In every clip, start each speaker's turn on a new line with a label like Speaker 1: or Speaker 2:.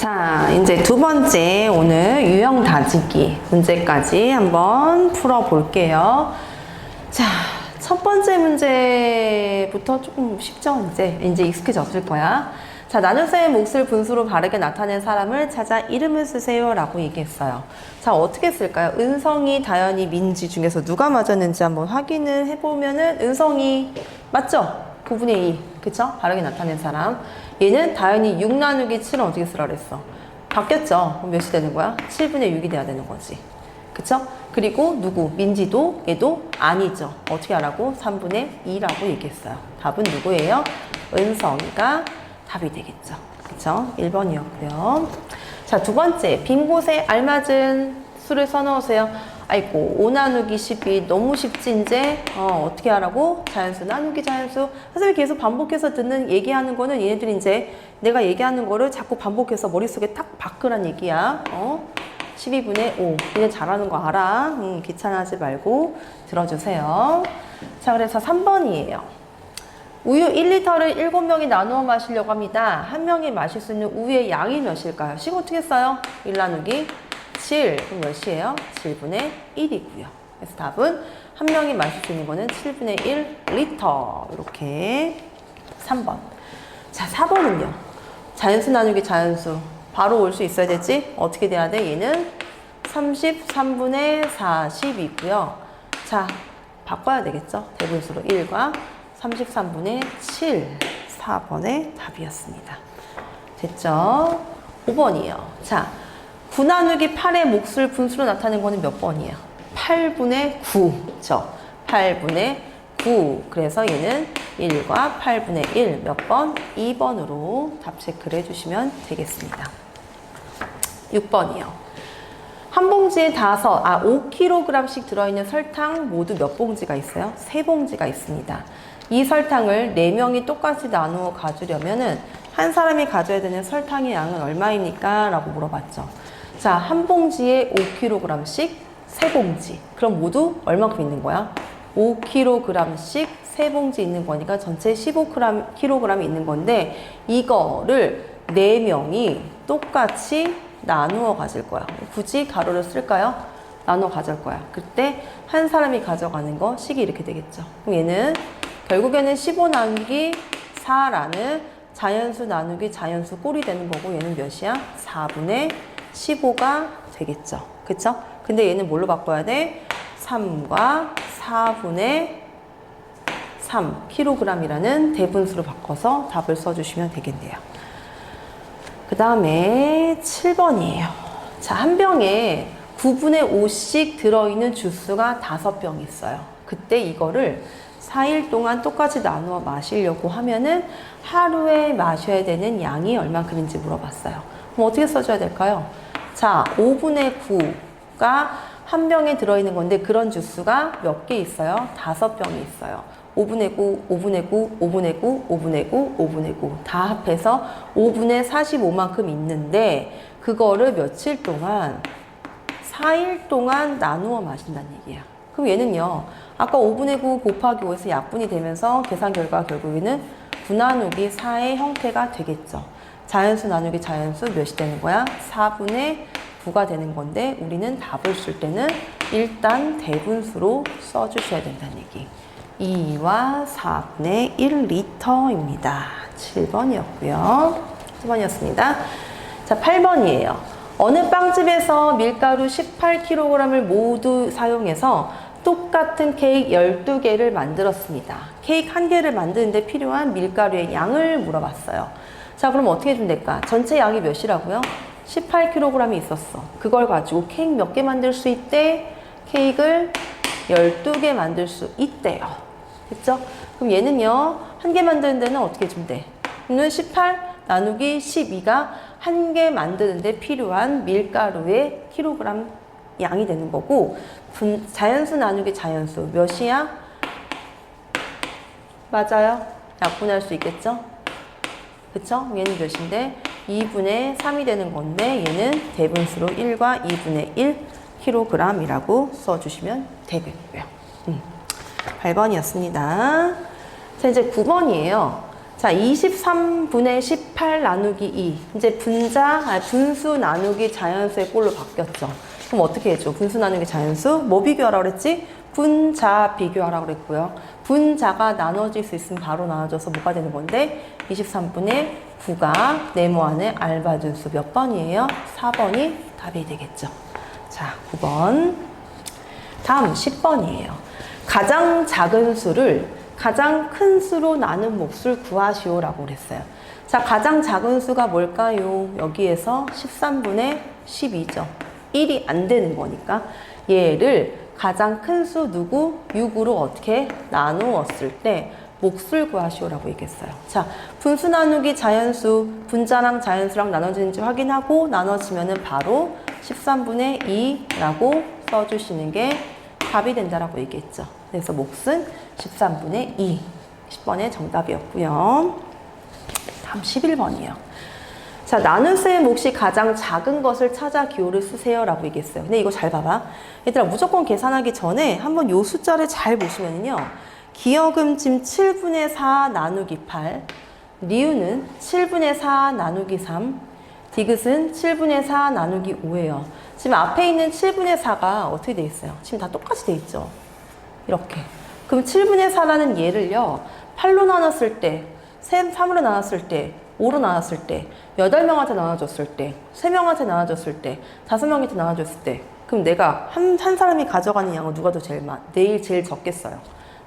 Speaker 1: 자, 이제 두 번째 오늘 유형 다지기 문제까지 한번 풀어볼게요. 자, 첫 번째 문제부터 조금 쉽죠? 이제 익숙해졌을 거야. 자, 나눗셈의 몫을 분수로 바르게 나타낸 사람을 찾아 이름을 쓰세요 라고 얘기했어요. 자, 어떻게 쓸까요? 은성이, 다현이, 민지 중에서 누가 맞았는지 한번 확인을 해보면은 은성이 맞죠? 9분의 2, 그쵸? 바르게 나타낸 사람. 얘는 다현이 6 나누기 7은 어떻게 쓰라 그랬어? 바뀌었죠? 그럼 몇이 되는 거야? 7분의 6이 돼야 되는 거지. 그쵸? 그리고 누구? 민지도 얘도 아니죠. 어떻게 하라고? 3분의 2라고 얘기했어요. 답은 누구예요? 은성이가 답이 되겠죠. 그쵸? 1번이었고요. 자, 두 번째. 빈 곳에 알맞은 수를 써넣으세요. 아이고, 5 나누기 12 너무 쉽지 이제 어떻게 하라고? 자연수 나누기 자연수. 선생님이 계속 반복해서 듣는 얘기하는 거는 얘네들이 이제 내가 얘기하는 거를 자꾸 반복해서 머릿속에 탁 박으란 얘기야. 12분의 5. 얘네 잘하는 거 알아. 귀찮아하지 말고 들어주세요. 자, 그래서 3번이에요. 우유 1리터를 7명이 나누어 마시려고 합니다. 한 명이 마실 수 있는 우유의 양이 몇일까요? 식 어떻게 써요? 1 나누기 7. 그럼 몇이에요? 7분의 1이고요. 그래서 답은 한 명이 마실 수 있는 거는 7분의 1 리터. 이렇게 3번. 자, 4번은요. 자연수 나누기 자연수. 바로 올 수 있어야 되지? 어떻게 돼야 돼? 얘는 33분의 40이고요. 자, 바꿔야 되겠죠? 대분수로 1과 33분의 7. 4번의 답이었습니다. 됐죠? 5번이에요. 자, 9 나누기 8의 몫을 분수로 나타낸 거는 몇 번이에요? 8분의 9죠. 8분의 9. 그래서 얘는 1과 8분의 1 몇 번? 2번으로 답 체크를 해주시면 되겠습니다. 6번이요. 한 봉지에 5kg씩 들어있는 설탕 모두 몇 봉지가 있어요? 3봉지가 있습니다. 이 설탕을 4명이 똑같이 나누어 가주려면은 한 사람이 가져야 되는 설탕의 양은 얼마입니까? 라고 물어봤죠. 자, 한 봉지에 5kg씩 3봉지. 그럼 모두 얼마큼 있는 거야? 5kg씩 3봉지 있는 거니까 전체 15kg이 있는 건데 이거를 4명이 똑같이 나누어 가질 거야. 굳이 가로를 쓸까요? 나누어 가질 거야. 그때 한 사람이 가져가는 거 식이 이렇게 되겠죠. 그럼 얘는 결국에는 15 나누기 4라는 자연수 나누기 자연수 꼴이 되는 거고 얘는 몇이야? 4분의 15가 되겠죠. 그쵸? 근데 얘는 뭘로 바꿔야 돼? 3과 4분의 3kg이라는 대분수로 바꿔서 답을 써주시면 되겠네요. 그 다음에 7번이에요. 자, 한 병에 9분의 5씩 들어있는 주스가 5병 있어요. 그때 이거를 4일 동안 똑같이 나누어 마시려고 하면은 하루에 마셔야 되는 양이 얼만큼인지 물어봤어요. 그럼 어떻게 써줘야 될까요? 자, 5분의 9가 한 병에 들어있는 건데 그런 주스가 몇 개 있어요? 5병이 있어요. 5분의 9, 5분의 9, 5분의 9, 5분의 9, 5분의 9 다 합해서 5분의 45만큼 있는데 그거를 며칠 동안 4일 동안 나누어 마신다는 얘기야. 그럼 얘는요. 아까 5분의 9 곱하기 5에서 약분이 되면서 계산 결과 결국에는 9 나누기 4의 형태가 되겠죠. 자연수 나누기 자연수 몇이 되는 거야? 4분의 9가 되는 건데 우리는 답을 쓸 때는 일단 대분수로 써주셔야 된다는 얘기. 2와 4분의 1리터입니다. 7번이었고요. 7번이었습니다. 자, 8번이에요. 어느 빵집에서 밀가루 18kg을 모두 사용해서 똑같은 케이크 12개를 만들었습니다. 케이크 1개를 만드는데 필요한 밀가루의 양을 물어봤어요. 자, 그럼 어떻게 해주면 될까? 전체 양이 몇이라고요? 18kg이 있었어. 그걸 가지고 케이크 몇 개 만들 수 있대? 케이크를 12개 만들 수 있대요. 됐죠? 그럼 얘는요, 1개 만드는 데는 어떻게 해주면 돼? 얘는 18 나누기 12가 1개 만드는데 필요한 밀가루의 킬로그램 양이 되는 거고, 자연수 나누기 자연수 몇이야? 맞아요. 약분할 수 있겠죠? 그쵸? 얘는 몇인데? 2분의 3이 되는 건데 얘는 대분수로 1과 2분의 1kg이라고 써주시면 되겠고요. 8번이었습니다. 자, 이제 9번이에요. 자, 23분의 18 나누기 2. 이제 분수 나누기 자연수의 꼴로 바뀌었죠. 그럼 어떻게 해줘? 분수 나누기 자연수. 뭐 비교하라고 그랬지? 분자 비교하라고 그랬고요. 분자가 나눠질 수 있으면 바로 나눠져서 뭐가 되는 건데? 23분의 9가 네모 안에 알맞은 수 몇 번이에요? 4번이 답이 되겠죠. 자, 9번. 다음 10번이에요. 가장 작은 수를 가장 큰 수로 나눈 몫을 구하시오라고 그랬어요. 자, 가장 작은 수가 뭘까요? 여기에서 13분의 12죠. 1이 안 되는 거니까 얘를 가장 큰 수 누구? 6으로 어떻게 나누었을 때 몫을 구하시오라고 얘기했어요. 자, 분수 나누기 자연수, 분자랑 자연수랑 나눠지는지 확인하고 나눠지면은 바로 13분의 2라고 써주시는 게 답이 된다라고 얘기했죠. 그래서 몫은 13분의 2. 10번의 정답이었고요. 다음 11번이에요. 자, 나눗수의 몫이 가장 작은 것을 찾아 기호를 쓰세요 라고 얘기했어요. 근데 이거 잘 봐봐. 얘들아, 무조건 계산하기 전에 한번 요 숫자를 잘 보시면요. 기억은 지금 7분의 4 나누기 8, 리우는 7분의 4 나누기 3, 디귿은 7분의 4 나누기 5예요. 지금 앞에 있는 7분의 4가 어떻게 돼 있어요? 지금 다 똑같이 돼 있죠. 이렇게. 그럼 7분의 4라는 얘를요. 8로 나눴을 때, 3으로 나눴을 때, 5로 나눴을 때, 8명한테 나눠줬을 때, 3명한테 나눠줬을 때, 5명한테 나눠줬을 때, 그럼 내가 한 사람이 가져가는 양은 누가 더 내일 제일 적게 써요?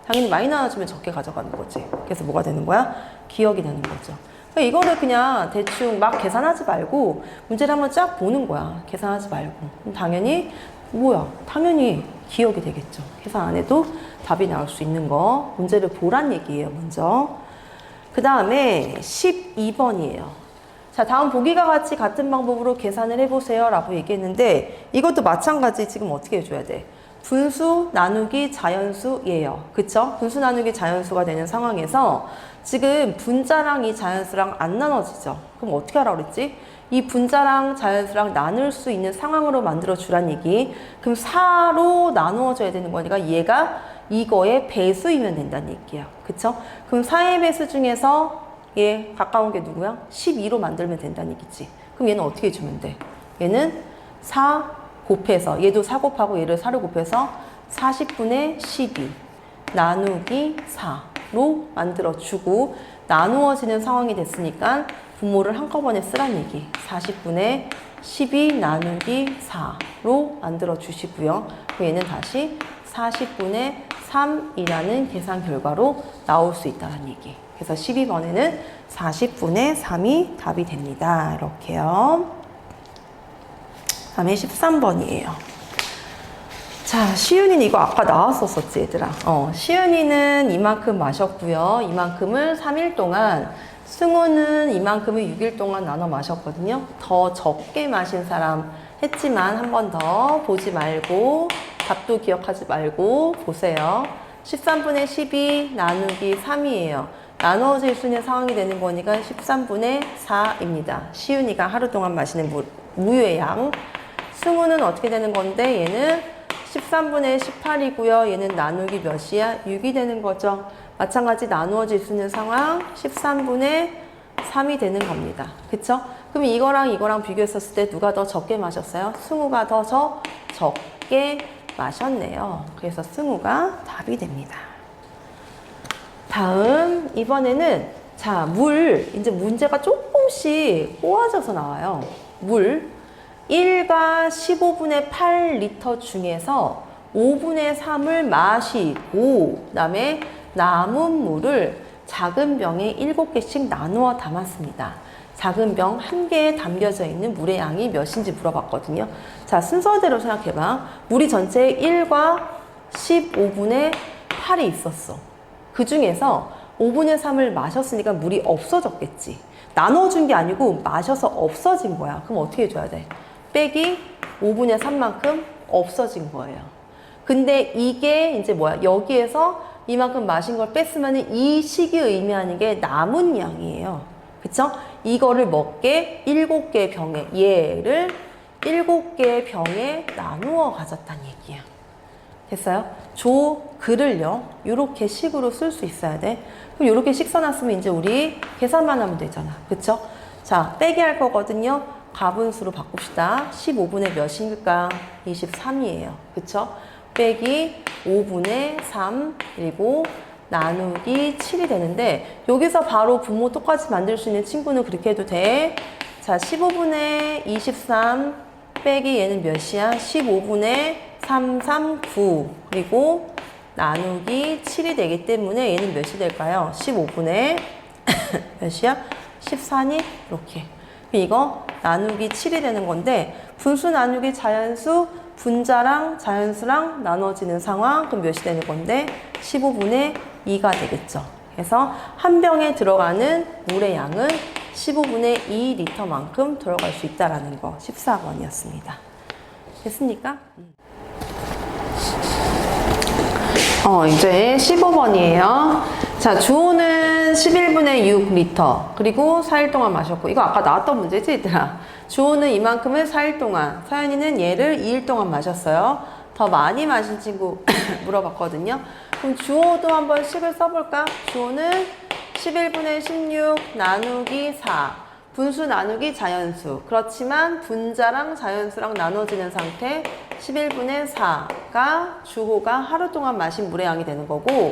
Speaker 1: 당연히 많이 나눠주면 적게 가져가는 거지. 그래서 뭐가 되는 거야? 기억이 되는 거죠. 그러니까 이거를 그냥 대충 막 계산하지 말고 문제를 한번 쫙 보는 거야. 계산하지 말고. 그럼 당연히 당연히 기억이 되겠죠. 계산 안 해도 답이 나올 수 있는 거. 문제를 보란 얘기예요, 먼저. 그 다음에 12번이에요. 자, 다음 보기가 같은 방법으로 계산을 해보세요 라고 얘기했는데 이것도 마찬가지 지금 어떻게 해줘야 돼? 분수 나누기 자연수예요. 그쵸? 분수 나누기 자연수가 되는 상황에서 지금 분자랑 이 자연수랑 안 나눠지죠. 그럼 어떻게 하라고 그랬지? 이 분자랑 자연수랑 나눌 수 있는 상황으로 만들어 주란 얘기. 그럼 4로 나누어줘야 되는 거니까 얘가 이거의 배수이면 된다는 얘기야. 그쵸? 그럼 4의 배수 중에서 얘 가까운 게 누구야? 12로 만들면 된다는 얘기지. 그럼 얘는 어떻게 해주면 돼? 얘는 4 곱해서 얘도 4 곱하고 얘를 4를 곱해서 40분의 12 나누기 4로 만들어주고 나누어지는 상황이 됐으니까 분모를 한꺼번에 쓰란 얘기. 40분의 12 나누기 4로 만들어주시고요. 얘는 다시 40분의 3이라는 계산 결과로 나올 수 있다는 얘기. 그래서 12번에는 40분의 3이 답이 됩니다. 이렇게요. 다음에 13번이에요. 자, 시윤이는 이거 아까 나왔었었지, 얘들아. 시윤이는 이만큼 마셨고요. 이만큼을 3일 동안, 승우는 이만큼을 6일 동안 나눠 마셨거든요. 더 적게 마신 사람 했지만 한 번 더 보지 말고 답도 기억하지 말고 보세요. 13분의 12 나누기 3이에요. 나눠질 수 있는 상황이 되는 거니까 13분의 4입니다. 시윤이가 하루 동안 마시는 무유의 양. 승우는 어떻게 되는 건데 얘는 13분의 18이고요. 얘는 나누기 몇이야? 6이 되는 거죠. 마찬가지 나누어질 수 있는 상황 13분의 3이 되는 겁니다. 그쵸? 그럼 이거랑 비교했었을 때 누가 더 적게 마셨어요? 승우가 더 적게 마셨네요. 그래서 승우가 답이 됩니다. 다음 이번에는 자, 이제 문제가 조금씩 꼬아져서 나와요. 물 1과 15분의 8리터 중에서 5분의 3을 마시고 그다음에 남은 물을 작은 병에 7개씩 나누어 담았습니다. 작은 병 1개에 담겨져 있는 물의 양이 몇인지 물어봤거든요. 자, 순서대로 생각해봐. 물이 전체에 1과 15분의 8이 있었어. 그 중에서 5분의 3을 마셨으니까 물이 없어졌겠지. 나눠준 게 아니고 마셔서 없어진 거야. 그럼 어떻게 해줘야 돼? 빼기 5분의 3만큼 없어진 거예요. 근데 이게 이제 뭐야? 여기에서 이만큼 마신 걸 뺐으면 이 식이 의미하는 게 남은 양이에요. 그쵸? 이거를 먹게 7개의 병에, 얘를 7개의 병에 나누어 가졌다는 얘기야. 됐어요? 조 글을요, 요렇게 식으로 쓸 수 있어야 돼. 그럼 요렇게 식 써놨으면 이제 우리 계산만 하면 되잖아. 그쵸? 자, 빼기 할 거거든요. 가분수로 바꿉시다. 15분의 몇일까? 23이에요. 그쵸? 빼기 5분의 3, 그리고 나누기 7이 되는데, 여기서 바로 분모 똑같이 만들 수 있는 친구는 그렇게 해도 돼. 자, 15분의 23 빼기 얘는 몇이야? 15분의 3, 3, 9. 그리고 나누기 7이 되기 때문에 얘는 몇이 될까요? 15분의 몇이야? 14니? 이렇게. 이거 나누기 7이 되는 건데, 분수 나누기 자연수, 분자랑 자연수랑 나눠지는 상황. 그럼 몇이 되는 건데? 15분의 2가 되겠죠. 그래서 한 병에 들어가는 물의 양은 15분의 2리터만큼 들어갈 수 있다라는 거. 14번이었습니다. 됐습니까? 이제 15번이에요. 자, 주호는 11분의 6리터. 그리고 4일 동안 마셨고. 이거 아까 나왔던 문제지, 얘들아? 주호는 이만큼을 4일 동안. 서연이는 얘를 2일 동안 마셨어요. 더 많이 마신 친구 물어봤거든요. 그럼 주호도 한번 식을 써볼까? 주호는 11분의 16 나누기 4. 분수 나누기 자연수. 그렇지만 분자랑 자연수랑 나눠지는 상태 11분의 4가 주호가 하루 동안 마신 물의 양이 되는 거고,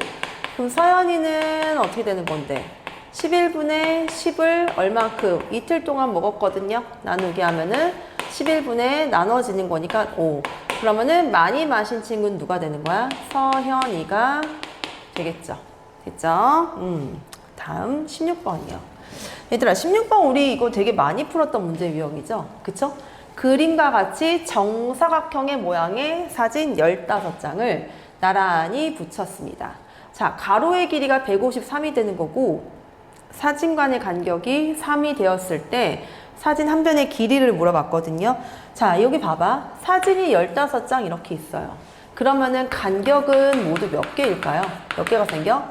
Speaker 1: 그럼 서연이는 어떻게 되는 건데? 11분의 10을 얼만큼 이틀 동안 먹었거든요. 나누기 하면은 11분의 나눠지는 거니까 5. 그러면은 많이 마신 친구는 누가 되는 거야? 서현이가 되겠죠. 됐죠? 다음 16번이요. 얘들아, 16번 우리 이거 되게 많이 풀었던 문제 유형이죠? 그쵸? 그림과 같이 정사각형의 모양의 사진 15장을 나란히 붙였습니다. 자, 가로의 길이가 153이 되는 거고, 사진 간의 간격이 3이 되었을 때 사진 한 변의 길이를 물어봤거든요. 자, 여기 봐봐. 사진이 15장 이렇게 있어요. 그러면은 간격은 모두 몇 개일까요? 몇 개가 생겨?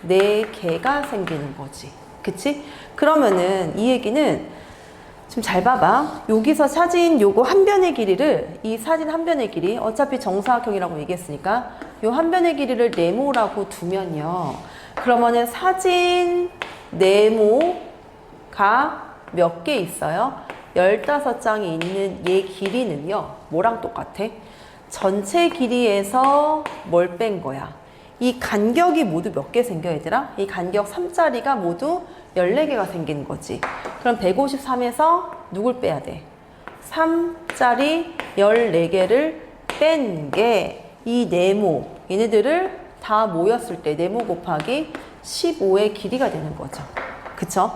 Speaker 1: 14개가 생기는 거지. 그치? 그러면은 이 얘기는 좀 잘 봐봐. 여기서 사진 요거 한 변의 길이를, 이 사진 한 변의 길이, 어차피 정사각형이라고 얘기했으니까 요 한 변의 길이를 네모라고 두면요. 그러면은 사진 네모가 몇 개 있어요? 15장이 있는 얘 길이는요. 뭐랑 똑같아? 전체 길이에서 뭘 뺀 거야? 이 간격이 모두 몇 개 생겨, 얘들아? 이 간격 3짜리가 모두 14개가 생기는 거지. 그럼 153에서 누굴 빼야 돼? 3짜리 14개를 뺀 게 이 네모, 얘네들을 다 모였을 때 네모 곱하기 15의 길이가 되는 거죠. 그쵸?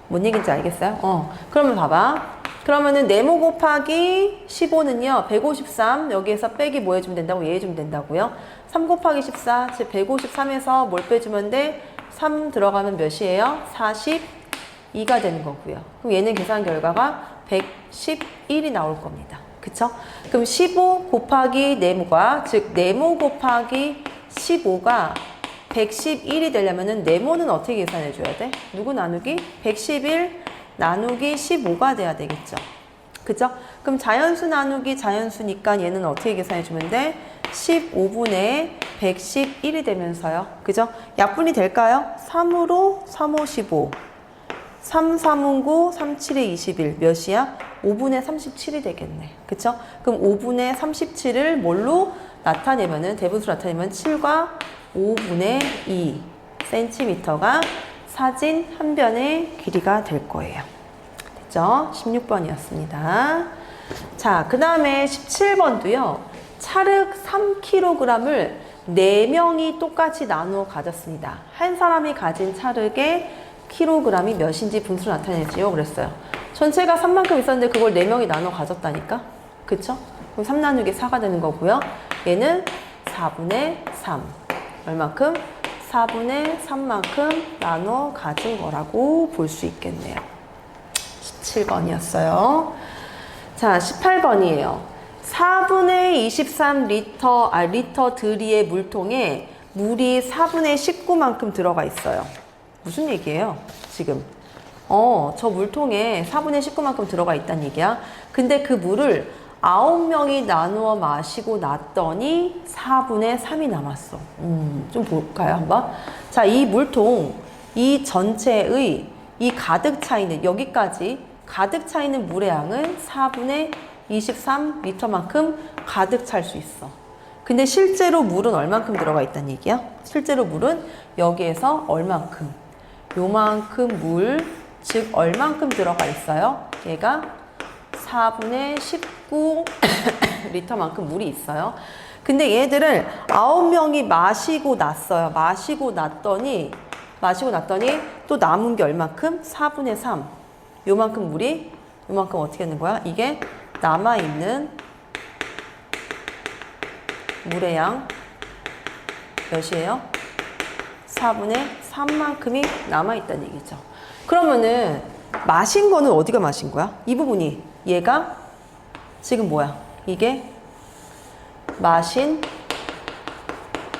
Speaker 1: 뭔 얘기인지 알겠어요? 그러면 봐봐. 그러면은 네모 곱하기 15는요, 153, 여기에서 빼기 뭐 해주면 된다고? 얘 해주면 된다고요? 3 곱하기 14, 즉 153에서 뭘 빼주면 돼? 3 들어가면 몇이에요? 42가 되는 거고요. 그럼 얘는 계산 결과가 111이 나올 겁니다. 그쵸? 그럼 15 곱하기 네모가, 즉 네모 곱하기 15가 111이 되려면은 네모는 어떻게 계산해 줘야 돼? 누구 나누기? 111 나누기 15가 돼야 되겠죠. 그죠? 그럼 자연수 나누기 자연수니까 얘는 어떻게 계산해 주면 돼? 15분의 111이 되면서요. 그죠? 약분이 될까요? 3으로 3, 5, 15. 3, 3은 9, 3, 7에 21. 몇이야? 5분의 37이 되겠네. 그쵸? 그럼 5분의 37을 뭘로 나타내면은, 대분수로 나타내면 7과 5분의 2 cm가 사진 한 변의 길이가 될 거예요. 됐죠? 16번이었습니다. 자, 그 다음에 17번도요. 찰흙 3kg을 4명이 똑같이 나누어 가졌습니다. 한 사람이 가진 찰흙의 킬로그램이 몇인지 분수로 나타내지요. 그랬어요. 전체가 3만큼 있었는데 그걸 4명이 나눠 가졌다니까? 그쵸? 그럼 3 나누기 4가 되는 거고요. 얘는 4분의 3. 얼만큼? 4분의 3만큼 나눠 가진 거라고 볼 수 있겠네요. 17번이었어요. 자, 18번이에요. 4분의 23 리터 들이의 물통에 물이 4분의 19만큼 들어가 있어요. 무슨 얘기예요, 지금? 저 물통에 4분의 19만큼 들어가 있다는 얘기야. 근데 그 물을 9명이 나누어 마시고 났더니 4분의 3이 남았어. 좀 볼까요, 한번? 자, 이 물통, 이 전체의 이 가득 차 있는, 여기까지 가득 차 있는 물의 양은 4분의 23리터만큼 가득 찰 수 있어. 근데 실제로 물은 얼만큼 들어가 있다는 얘기야? 실제로 물은 여기에서 얼만큼? 요만큼 물, 즉 얼만큼 들어가 있어요? 얘가 4분의 19리터만큼 물이 있어요. 근데 얘들을 9명이 마시고 났어요. 마시고 났더니 또 남은 게 얼만큼? 4분의 3. 요만큼 물이, 요만큼 어떻게 되는 거야? 이게 남아있는 물의 양 몇이에요? 4분의 3만큼이 남아있다는 얘기죠. 그러면은 마신 거는 어디가 마신 거야? 이 부분이 얘가 지금 뭐야? 이게 마신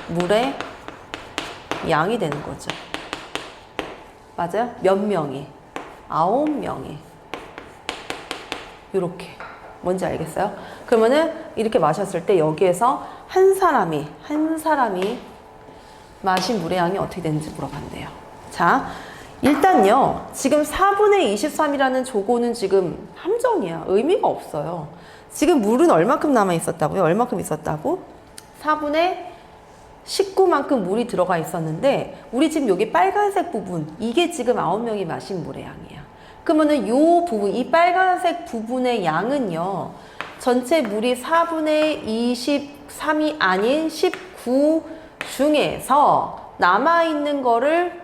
Speaker 1: 물의 양이 되는 거죠. 맞아요? 몇 명이? 9명이. 요렇게. 뭔지 알겠어요? 그러면은 이렇게 마셨을 때 여기에서 한 사람이 마신 물의 양이 어떻게 되는지 물어봤네요. 자, 일단요. 지금 4분의 23이라는 조고는 지금 함정이야. 의미가 없어요. 지금 물은 얼마큼 남아 있었다고요? 얼마큼 있었다고? 4분의 19만큼 물이 들어가 있었는데 우리 지금 여기 빨간색 부분 이게 지금 9명이 마신 물의 양이야. 그러면은 요 부분, 이 빨간색 부분의 양은요. 전체 물이 4분의 23이 아닌 19 중에서 남아있는 거를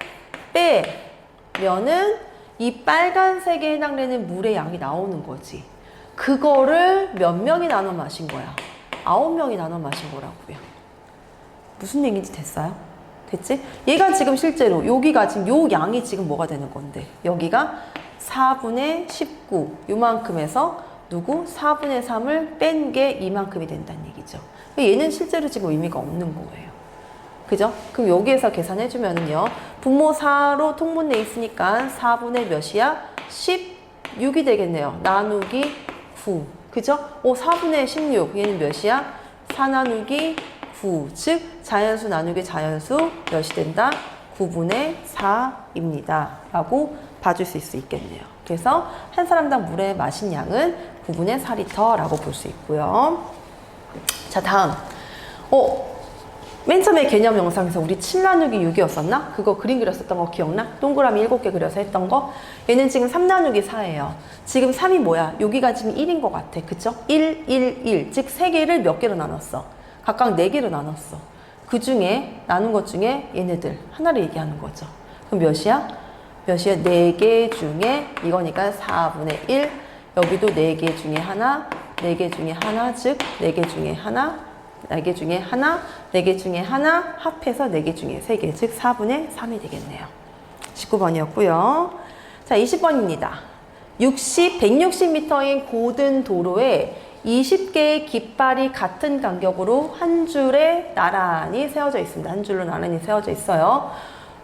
Speaker 1: 빼면은 이 빨간색에 해당되는 물의 양이 나오는 거지. 그거를 몇 명이 나눠 마신 거야? 9명이 나눠 마신 거라고요. 무슨 얘기인지 됐어요? 됐지? 얘가 지금 실제로 여기가 지금 요 양이 지금 뭐가 되는 건데 여기가 4분의 19 요만큼에서 누구? 4분의 3을 뺀 게 이만큼이 된다는 얘기죠. 얘는 실제로 지금 의미가 없는 거예요. 그죠? 그럼 여기에서 계산해주면은요. 분모 4로 통분돼 있으니까 4분의 몇이야? 16이 되겠네요. 나누기 9. 그죠? 4분의 16. 얘는 몇이야? 4 나누기 9. 즉 자연수 나누기 자연수 몇이 된다? 9분의 4입니다. 라고 봐줄 수 있겠네요. 그래서 한 사람당 물의 마신 양은 9분의 4리터라고 볼 수 있고요. 자, 다음. 맨 처음에 개념 영상에서 우리 7 나누기 6이었었나? 그거 그림 그렸었던 거 기억나? 동그라미 7개 그려서 했던 거? 얘는 지금 3 나누기 4예요. 지금 3이 뭐야? 여기가 지금 1인 것 같아. 그쵸? 1, 1, 1. 즉 3개를 몇 개로 나눴어? 각각 4개로 나눴어. 그 중에 나눈 것 중에 얘네들 하나를 얘기하는 거죠. 그럼 몇이야? 몇이야? 4개 중에 이거니까 4분의 1. 여기도 4개 중에 하나, 4개 중에 하나, 즉 4개 중에 하나, 4개 중에 하나, 4개 중에 하나 합해서 4개 중에 3개, 즉 4분의 3이 되겠네요. 19번이었고요. 자, 20번입니다. 160m인 고든 도로에 20개의 깃발이 같은 간격으로 한 줄에 나란히 세워져 있습니다. 한 줄로 나란히 세워져 있어요.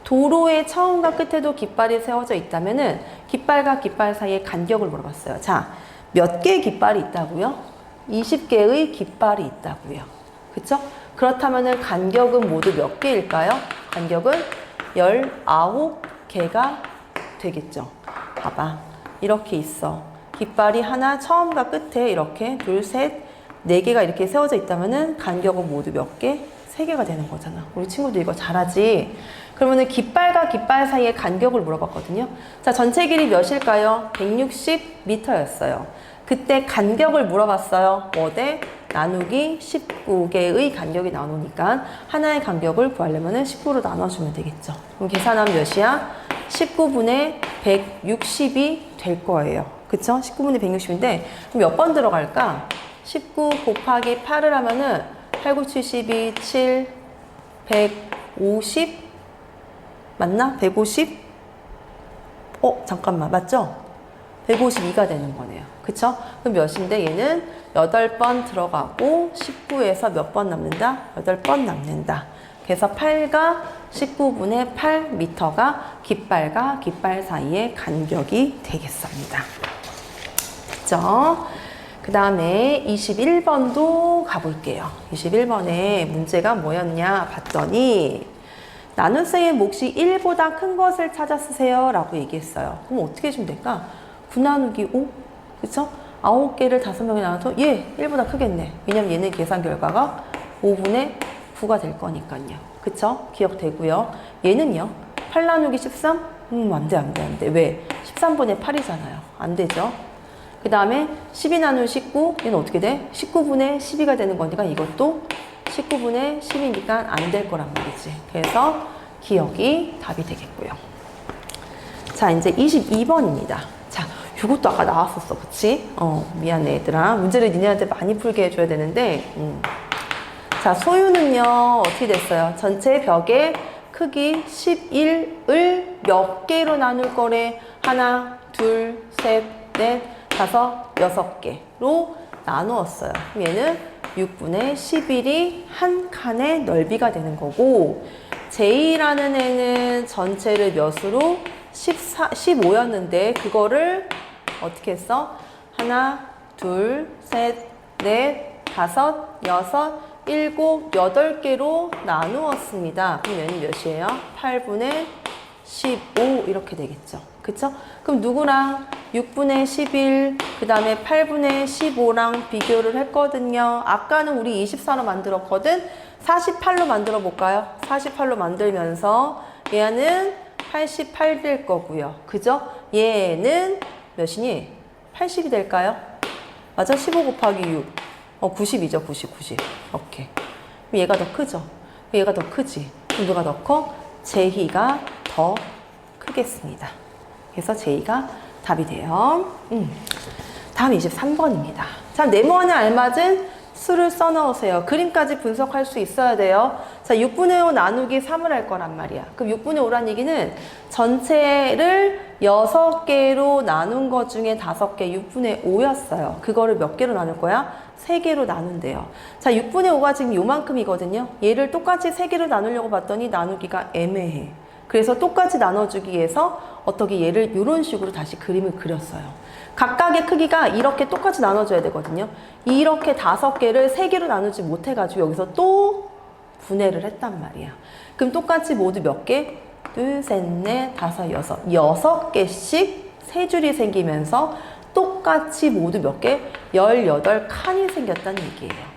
Speaker 1: 도로의 처음과 끝에도 깃발이 세워져 있다면은 깃발과 깃발 사이의 간격을 물어봤어요. 자, 몇 개의 깃발이 있다고요? 20개의 깃발이 있다고요. 그쵸? 그렇다면은 간격은 모두 몇 개일까요? 간격은 19개가 되겠죠. 봐봐. 이렇게 있어. 깃발이 하나 처음과 끝에 이렇게 둘, 셋, 4개가 이렇게 세워져 있다면은 간격은 모두 몇 개? 3개가 되는 거잖아. 우리 친구도 이거 잘하지? 그러면은 깃발과 깃발 사이의 간격을 물어봤거든요. 자, 전체 길이 몇일까요? 160m였어요. 그때 간격을 물어봤어요. 뭐대? 나누기 19개의 간격이 나오니까 하나의 간격을 구하려면 19로 나눠주면 되겠죠. 그럼 계산하면 몇이야? 19분의 160이 될 거예요. 그쵸? 19분의 160인데 그럼 몇 번 들어갈까? 19 곱하기 8을 하면은 8, 9, 72, 7, 150 맞나? 150? 잠깐만. 맞죠? 152가 되는 거네요. 그쵸? 그럼 몇인데 얘는 8번 들어가고 19에서 몇 번 남는다? 8번 남는다. 그래서 8과 19분의 8m가 깃발과 깃발 사이의 간격이 되겠습니다. 그쵸? 그 다음에 21번도 가볼게요. 21번에 문제가 뭐였냐 봤더니 나눗셈의 몫이 1보다 큰 것을 찾아 쓰세요 라고 얘기했어요. 그럼 어떻게 해주면 될까? 9 나누기 5 그쵸? 9개를 5명에 나눠서 얘 1보다 크겠네. 왜냐면 얘는 계산 결과가 5분의 9가 될 거니까요. 그쵸? 기억되고요. 얘는요 8 나누기 13? 안 돼. 왜? 13분의 8이잖아요. 안 되죠? 그 다음에 12 나누기 19, 얘는 어떻게 돼? 19분의 12가 되는 거니까 이것도 19분의 10이니까 안 될 거란 말이지. 그래서 기억이 답이 되겠고요. 자, 이제 22번입니다. 자, 이것도 아까 나왔었어. 그치? 미안해, 얘들아. 문제를 니네한테 많이 풀게 해줘야 되는데, 자, 소유는요, 어떻게 됐어요? 전체 벽의 크기 11을 몇 개로 나눌 거래? 하나, 둘, 셋, 넷, 다섯, 6개로 나누었어요. 그럼 얘는 6분의 11이 한 칸의 넓이가 되는 거고, J라는 애는 전체를 몇으로? 15였는데, 그거를 어떻게 했어? 하나, 둘, 셋, 넷, 다섯, 여섯, 7, 8개로 나누었습니다. 그럼 얘는 몇이에요? 8분의 15 이렇게 되겠죠. 그쵸? 그럼 누구랑 6분의 11, 그 다음에 8분의 15랑 비교를 했거든요. 아까는 우리 24로 만들었거든. 48로 만들어 볼까요? 48로 만들면서 얘는 88 될 거고요. 그죠? 얘는 몇이니? 80이 될까요? 맞아? 15 곱하기 6. 90이죠. 90. 오케이. 그럼 얘가 더 크죠? 얘가 더 크지? 그럼 누가 더 커? J가 더 크겠습니다. 그래서 J가 답이 돼요. 다음 23번입니다. 자, 네모안에 알맞은 수를 써넣으세요. 그림까지 분석할 수 있어야 돼요. 자, 6분의 5 나누기 3을 할 거란 말이야. 그럼 6분의 5란 얘기는 전체를 6개로 나눈 것 중에 5개, 6분의 5였어요. 그거를 몇 개로 나눌 거야? 3개로 나눈대요. 자, 6분의 5가 지금 요만큼이거든요. 얘를 똑같이 3개로 나누려고 봤더니 나누기가 애매해. 그래서 똑같이 나눠주기 위해서 어떻게 얘를 이런 식으로 다시 그림을 그렸어요. 각각의 크기가 이렇게 똑같이 나눠줘야 되거든요. 이렇게 5개를 3개로 나누지 못해가지고 여기서 또 분해를 했단 말이야. 그럼 똑같이 모두 몇 개? 둘, 셋, 넷, 다섯, 여섯. 6개씩 세 줄이 생기면서 똑같이 모두 몇 개? 18칸이 생겼다는 얘기예요.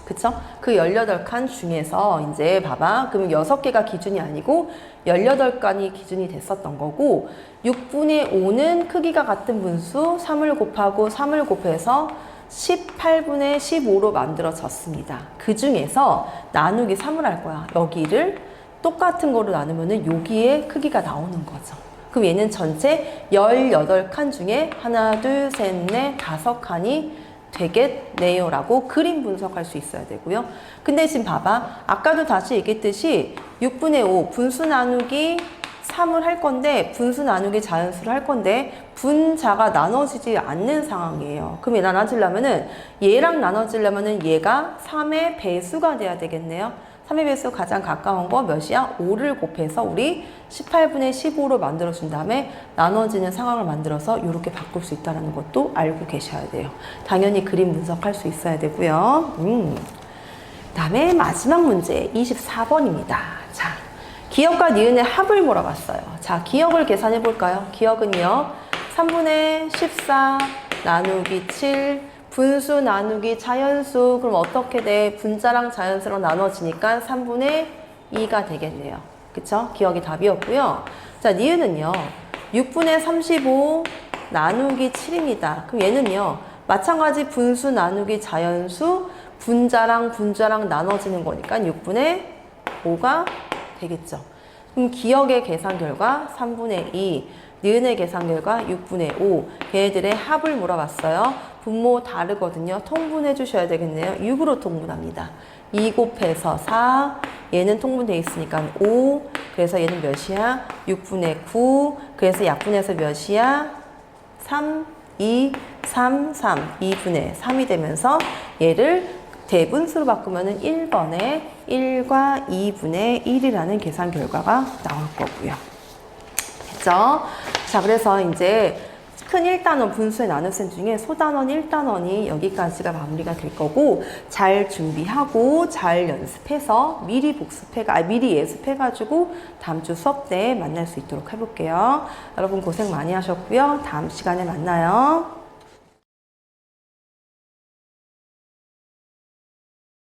Speaker 1: 그쵸? 그 18칸 중에서 이제 봐봐. 그럼 6개가 기준이 아니고 18칸이 기준이 됐었던 거고 6분의 5는 크기가 같은 분수 3을 곱하고 3을 곱해서 18분의 15로 만들어졌습니다. 그 중에서 나누기 3을 할 거야. 여기를 똑같은 거로 나누면은 여기에 크기가 나오는 거죠. 그럼 얘는 전체 18칸 중에 하나, 둘, 셋, 넷, 5칸이 되겠네요 라고 그림 분석할 수 있어야 되고요. 근데 지금 봐봐. 아까도 다시 얘기했듯이 6분의 5 분수 나누기 3을 할 건데 분수 나누기 자연수를 할 건데 분자가 나눠지지 않는 상황이에요. 그럼 얘 나눠지려면은 얘랑 나눠지려면은 얘가 3의 배수가 돼야 되겠네요. 3의 배수 가장 가까운 거 몇이야? 5를 곱해서 우리 18분의 15로 만들어준 다음에 나눠지는 상황을 만들어서 이렇게 바꿀 수 있다는 것도 알고 계셔야 돼요. 당연히 그림 분석할 수 있어야 되고요. 다음에 마지막 문제 24번입니다. 자, 기억과 니은의 합을 물어봤어요. 자, 기억을 계산해 볼까요? 기억은요. 3분의 14 나누기 7 분수 나누기 자연수. 그럼 어떻게 돼? 분자랑 자연수랑 나눠지니까 3분의 2가 되겠네요. 그쵸? 기억이 답이었고요. 자, 니은은요. 6분의 35 나누기 7입니다. 그럼 얘는요. 마찬가지 분수 나누기 자연수 분자랑 나눠지는 거니까 6분의 5가 되겠죠. 그럼 기억의 계산 결과 3분의 2, 니은의 계산 결과 6분의 5. 걔네들의 합을 물어봤어요. 분모 다르거든요. 통분해 주셔야 되겠네요. 6으로 통분합니다. 2 곱해서 4. 얘는 통분돼 있으니까 5. 그래서 얘는 몇이야? 6분의 9. 그래서 약분해서 몇이야? 3, 2, 3, 3. 2분의 3이 되면서 얘를 대분수로 바꾸면은 1번에 1과 2분의 1이라는 계산 결과가 나올 거고요. 됐죠? 자, 그래서 이제 큰 1단원 분수의 나눗셈 중에 소단원 1단원이 여기까지가 마무리가 될 거고, 잘 준비하고 잘 연습해서 미리 미리 예습해가지고 다음 주 수업 때 만날 수 있도록 해볼게요. 여러분 고생 많이 하셨고요. 다음 시간에 만나요.